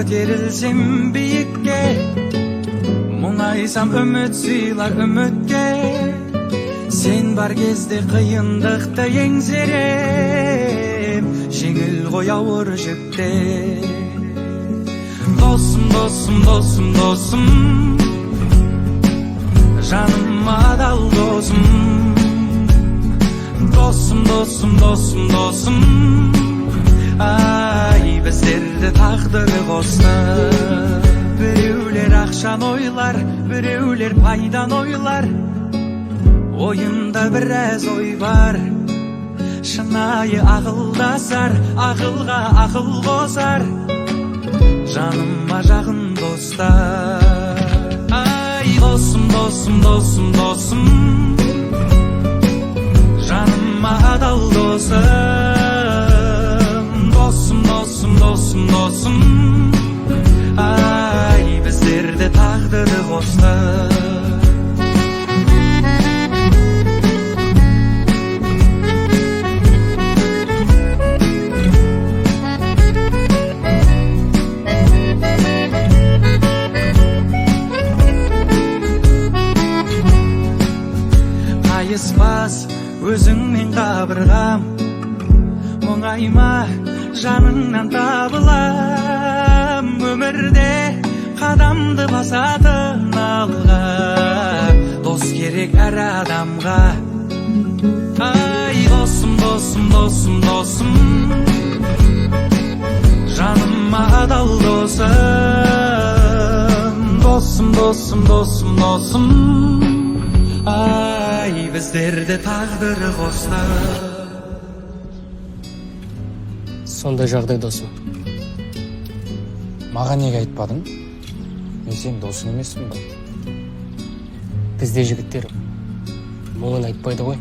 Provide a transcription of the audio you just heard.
көтерілсем биікке, мұңайсам үміт сыйлар үмітке. Сен бар кезде қиындықты еңсерем, жеңіл қой ауыр жүкте. Досым, досым, досым, досым, жаныма адал досым. Досым, досым, досым, досым, ай, біздерді тағдыры қосты. Біреулер ақшан ойлар, біреулер пайдан ойлар. Ойымда біраз ой бар, шынайы ақылдасар, ақылға ақыл қосар, жаныма жақын достар. Ай, досым, досым, досым, досым, жаныма адал досым. Досым, досым, досым, досым, ай, біздерді тағдыры қосты. Қайыспас өзіңмен қабырғам, мұңайма жаныңнан табылам. Өмірде қадамды басатын алға, дос керек әр адамға. Ай, досым, досым, досым, досым, жаныма адал досым. Досым, досым, досым, досым, ай, біздерді тағдыры қосты. Сондай жағдай досым. Маған неге айтпадың? Мен сен досың емеспін ба? Бізде жігіттер мұңын айтпайды ғой.